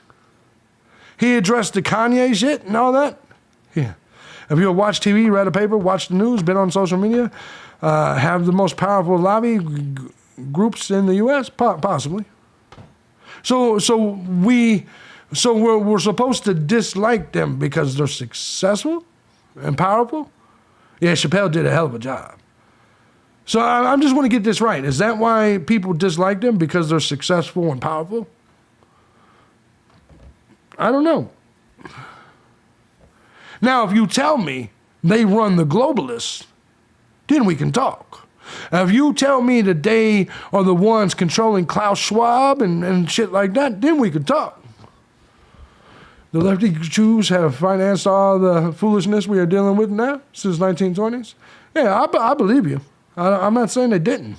He addressed the Kanye shit and all that. Yeah. If you watch TV, read a paper, watch the news, been on social media, have the most powerful lobby groups in the U.S., possibly. So we're supposed to dislike them because they're successful and powerful? Yeah, Chappelle did a hell of a job. So I just want to get this right. Is that why people dislike them? Because they're successful and powerful? I don't know. Now, if you tell me they run the globalists, then we can talk. If you tell me that they are the ones controlling Klaus Schwab and shit like that, then we can talk. The lefty Jews have financed all the foolishness we are dealing with now since 1920s. Yeah, I believe you. I'm not saying they didn't.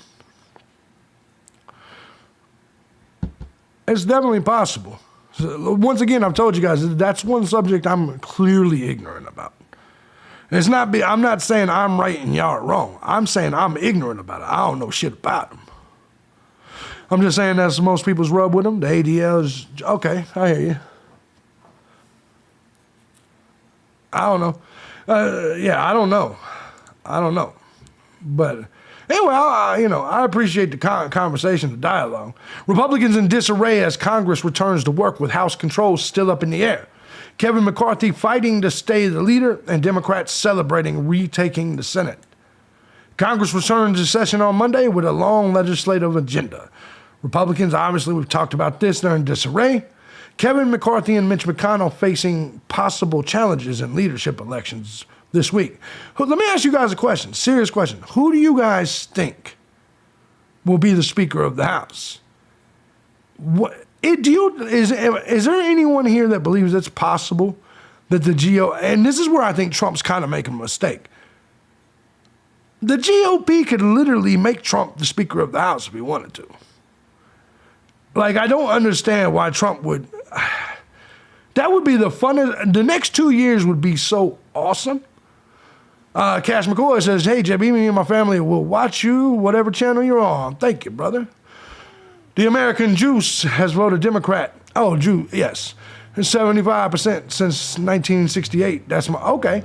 It's definitely possible. So, once again, I've told you guys, that's one subject I'm clearly ignorant about. It's not. I'm not saying I'm right and y'all are wrong. I'm saying I'm ignorant about it. I don't know shit about them. I'm just saying that's most people's rub with them. The ADL is, okay, I hear you. I don't know. I don't know. But anyway, I appreciate the conversation, the dialogue. Republicans in disarray as Congress returns to work with House control still up in the air. Kevin McCarthy fighting to stay the leader and Democrats celebrating retaking the Senate. Congress returns to session on Monday with a long legislative agenda. Republicans, obviously, we've talked about this, they're in disarray. Kevin McCarthy and Mitch McConnell facing possible challenges in leadership elections this week. Let me ask you guys a question, serious question. Who do you guys think will be the Speaker of the House? Is there anyone here that believes it's possible that the GOP, and this is where I think Trump's kind of making a mistake. The GOP could literally make Trump the Speaker of the House if he wanted to. Like, I don't understand why Trump would. That would be the funnest. The next 2 years would be so awesome. Cash McCoy says, hey, JB, me and my family will watch you, whatever channel you're on. Thank you, brother. The American Juice has voted Democrat. Oh, yes. 75% since 1968. That's okay.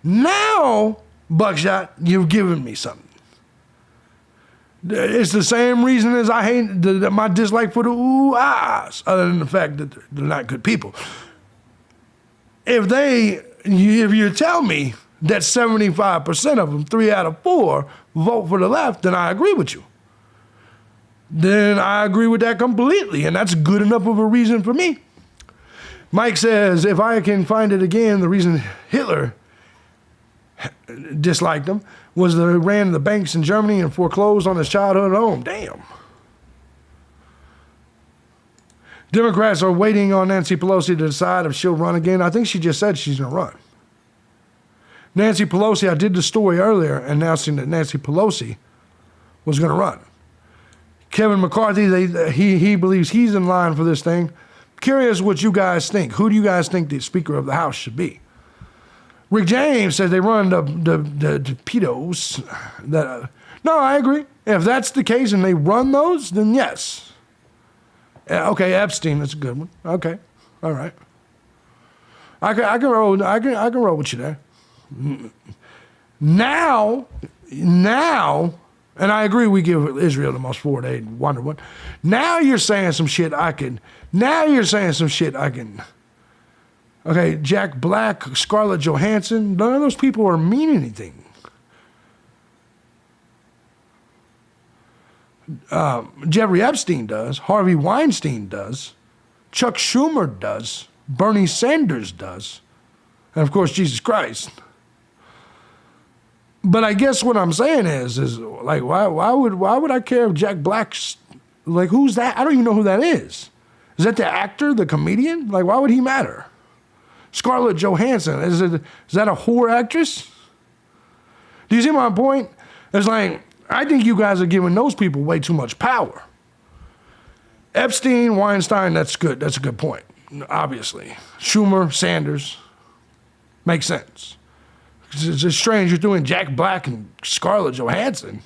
Now, Buckshot, you've given me something. It's the same reason as I hate my dislike for the ooh-ahs, other than the fact that they're not good people. If you tell me that 75% of them, 3 out of 4, vote for the left, then I agree with you. Then I agree with that completely, and that's good enough of a reason for me. Mike says, if I can find it again, the reason Hitler disliked him was that he ran the banks in Germany and foreclosed on his childhood home. Damn. Democrats are waiting on Nancy Pelosi to decide if she'll run again. I think she just said she's going to run. Nancy Pelosi, I did the story earlier announcing that Nancy Pelosi was going to run. Kevin McCarthy, he believes he's in line for this thing. Curious what you guys think. Who do you guys think the Speaker of the House should be? Rick James says they run the pedos. No, I agree. If that's the case and they run those, then yes. Okay, Epstein, that's a good one. Okay, all right. I can roll with you there. Now, and I agree we give Israel the most forward aid, wonder what. Now you're saying some shit I can. Okay, Jack Black, Scarlett Johansson, none of those people are mean anything. Jeffrey Epstein does, Harvey Weinstein does, Chuck Schumer does, Bernie Sanders does, and of course Jesus Christ. But I guess what I'm saying is like why would I care if Jack Black's like who's that? I don't even know who that is. Is that the actor, the comedian? Like why would he matter? Scarlett Johansson, is that a whore actress? Do you see my point? It's like, I think you guys are giving those people way too much power. Epstein, Weinstein, that's good. That's a good point, obviously. Schumer, Sanders, makes sense. It's just strange you're doing Jack Black and Scarlett Johansson.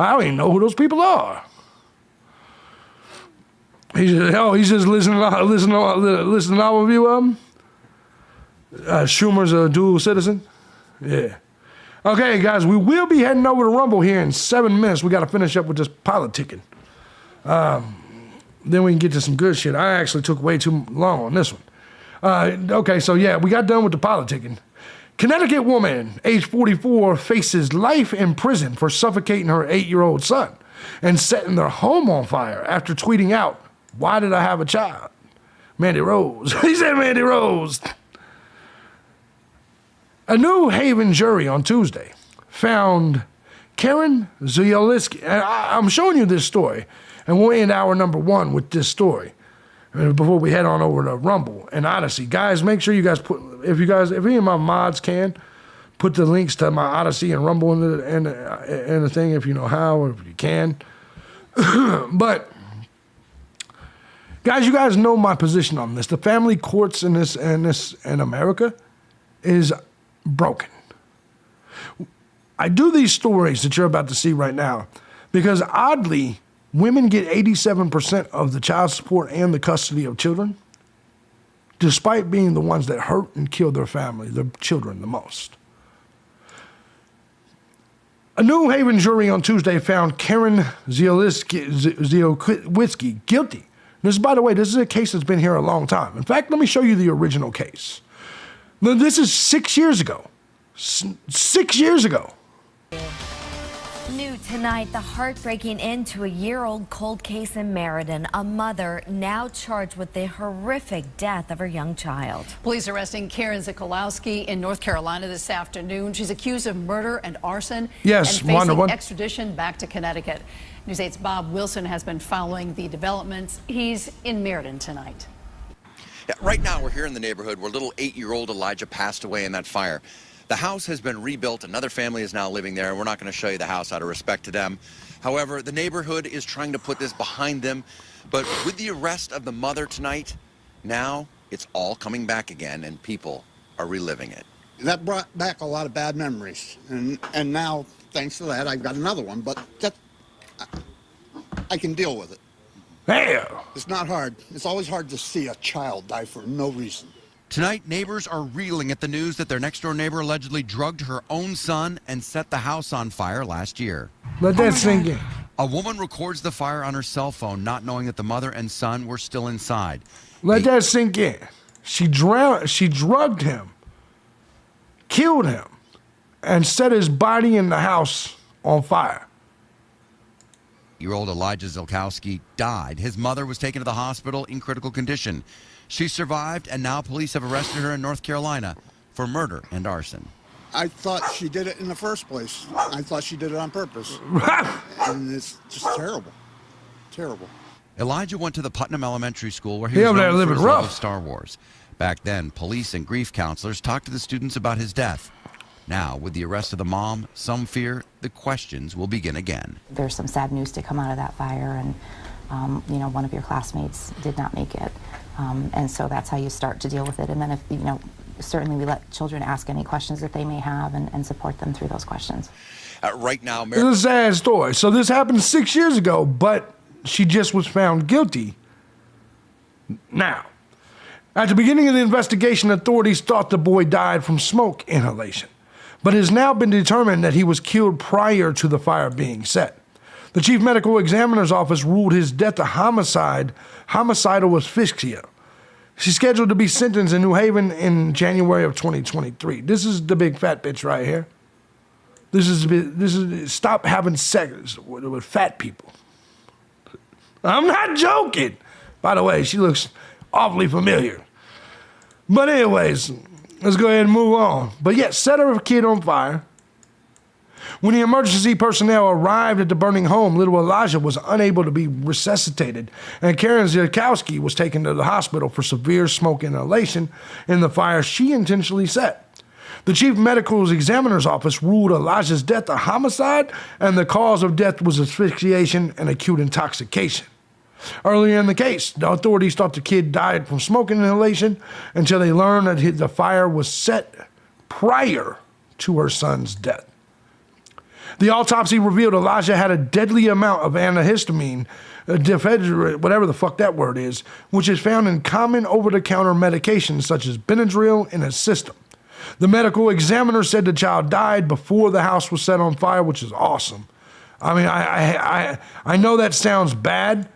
I don't even know who those people are. He's just listening to all of you. Schumer's a dual citizen. Yeah. Okay, guys, we will be heading over to Rumble here in 7 minutes. We got to finish up with this politicking. Then we can get to some good shit. I actually took way too long on this one. Okay, so yeah, we got done with the politicking. Connecticut woman, age 44, faces life in prison for suffocating her 8-year-old son and setting their home on fire after tweeting out, "Why did I have a child?" Mandy Rose. He said Mandy Rose. A New Haven jury on Tuesday found Karen Zioliski. I'm showing you this story, and we'll end hour number 1 with this story before we head on over to Rumble and Odyssey. Guys, make sure you guys if any of my mods can, put the links to my Odyssey and Rumble in the thing if you know how or if you can. But guys, you guys know my position on this. The family courts in America is broken. I do these stories that you're about to see right now because oddly, women get 87% of the child support and the custody of children, despite being the ones that hurt and kill their family, their children the most. A New Haven jury on Tuesday found Karen Zioliski guilty. This, by the way, this is a case that's been here a long time. In fact, let me show you the original case. Now, this is 6 years ago. 6 years ago. New tonight, the heartbreaking end to a year-old cold case in Meriden. A mother now charged with the horrific death of her young child. Police arresting Karen Zikolowski in North Carolina this afternoon. She's accused of murder and arson and facing extradition back to Connecticut. News 8's Bob Wilson has been following the developments. He's in Meriden tonight. Yeah, right now, we're here in the neighborhood where little 8-year-old Elijah passed away in that fire. The house has been rebuilt. Another family is now living there. We're not going to show you the house out of respect to them. However, the neighborhood is trying to put this behind them. But with the arrest of the mother tonight, now it's all coming back again, and people are reliving it. That brought back a lot of bad memories. And now, thanks to that, I've got another one. But I can deal with it. Hey. It's not hard. It's always hard to see a child die for no reason. Tonight, neighbors are reeling at the news that their next-door neighbor allegedly drugged her own son and set the house on fire last year. Let that sink in. A woman records the fire on her cell phone, not knowing that the mother and son were still inside. Let that sink in. She drugged him, killed him, and set his body in the house on fire. Year-old Elijah Zikolowski died. His mother was taken to the hospital in critical condition. She survived, and now police have arrested her in North Carolina for murder and arson. I thought she did it in the first place. I thought she did it on purpose. And it's just terrible. Terrible. Elijah went to the Putnam Elementary School where he was known for his love of Star Wars. Back then, police and grief counselors talked to the students about his death. Now, with the arrest of the mom, some fear the questions will begin again. There's some sad news to come out of that fire, and one of your classmates did not make it. And so that's how you start to deal with it. And then certainly we let children ask any questions that they may have and support them through those questions. Right now, this is a sad story. So this happened 6 years ago, but she just was found guilty now. At the beginning of the investigation, authorities thought the boy died from smoke inhalation, but it has now been determined that he was killed prior to the fire being set. The chief medical examiner's office ruled his death a homicidal asphyxia. She's scheduled to be sentenced in New Haven in January of 2023. This is the big fat bitch right here. This is stop having sex with fat people. I'm not joking. By the way, she looks awfully familiar. But anyways, let's go ahead and move on. But yes, set her kid on fire. When the emergency personnel arrived at the burning home, little Elijah was unable to be resuscitated, and Karen Zierkowski was taken to the hospital for severe smoke inhalation in the fire she intentionally set. The chief medical examiner's office ruled Elijah's death a homicide, and the cause of death was asphyxiation and acute intoxication. Earlier in the case, the authorities thought the kid died from smoke inhalation until they learned that the fire was set prior to her son's death. The autopsy revealed Elijah had a deadly amount of antihistamine, whatever the fuck that word is, which is found in common over-the-counter medications such as Benadryl in his system. The medical examiner said the child died before the house was set on fire, which is awesome. I mean, I know that sounds bad,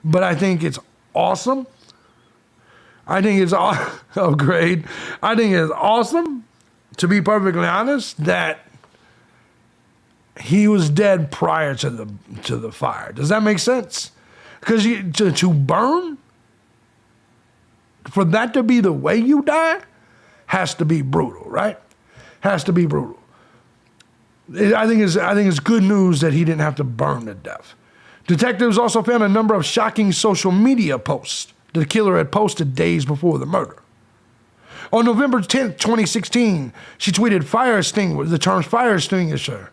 but I think it's awesome. I think it's great. I think it's awesome, to be perfectly honest, that he was dead prior to the fire. Does that make sense? Because to burn, for that to be the way you die, has to be brutal, right? Has to be brutal. I think it's good news that he didn't have to burn to death. Detectives also found a number of shocking social media posts the killer had posted days before the murder. On November 10th, 2016, she tweeted the terms fire extinguisher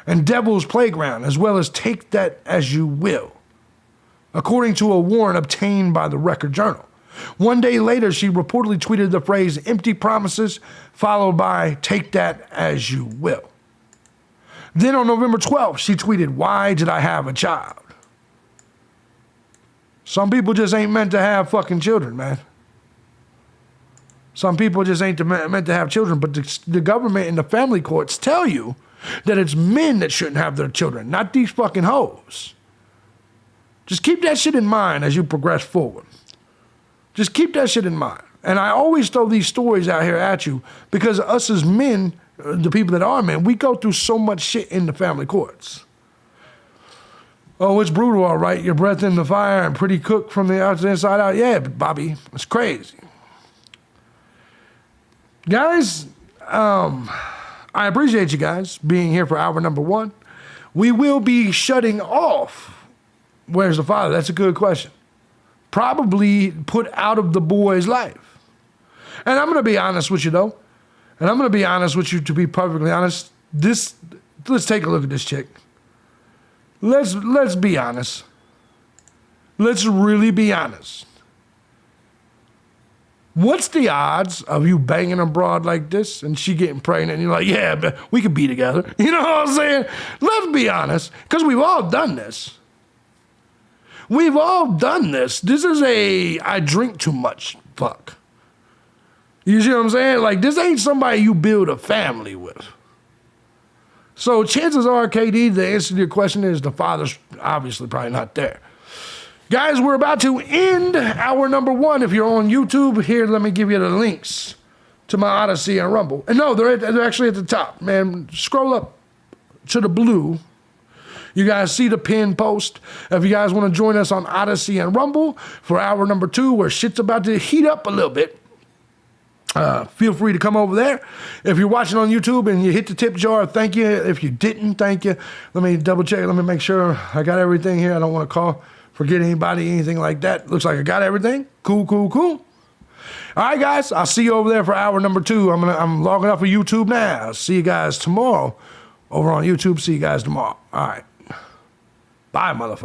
and devil's playground, as well as take that as you will, according to a warrant obtained by the Record Journal. One day later, she reportedly tweeted the phrase empty promises, followed by take that as you will. Then on November 12th, she tweeted, why did I have a child? Some people just ain't meant to have fucking children, man. Some people just ain't meant to have children, but the government and the family courts tell you that it's men that shouldn't have their children, not these fucking hoes. Just keep that shit in mind as you progress forward. Just keep that shit in mind. And I always throw these stories out here at you because us as men, the people that are men, we go through so much shit in the family courts. Oh, it's brutal, all right. Your breath in the fire and pretty cooked from the inside out. Yeah, Bobby, it's crazy. Guys, I appreciate you guys being here for hour number 1. We will be shutting off Where's the Father? That's a good question. Probably put out of the boy's life. And I'm going to be honest with you, though. And I'm going to be honest with you, to be perfectly honest. Let's take a look at this chick. Let's be honest. Let's really be honest. What's the odds of you banging a broad like this and she getting pregnant and you're like, yeah, but we could be together? You know what I'm saying? Let's be honest, because we've all done this. We've all done this. This is I drink too much fuck. You see what I'm saying? Like, this ain't somebody you build a family with. So chances are, KD, the answer to your question is the father's obviously probably not there. Guys, we're about to end hour number 1. If you're on YouTube, here, let me give you the links to my Odyssey and Rumble. And no, they're actually at the top, man. Scroll up to the blue. You guys see the pinned post. If you guys want to join us on Odyssey and Rumble for hour number 2, where shit's about to heat up a little bit, feel free to come over there. If you're watching on YouTube and you hit the tip jar, thank you. If you didn't, thank you. Let me double check. Let me make sure I got everything here. I don't want to forget anybody, anything like that. Looks like I got everything. Cool. All right, guys, I'll see you over there for hour number 2. I'm logging up for YouTube now. See you guys tomorrow over on YouTube. See you guys tomorrow. All right. Bye, motherfucker.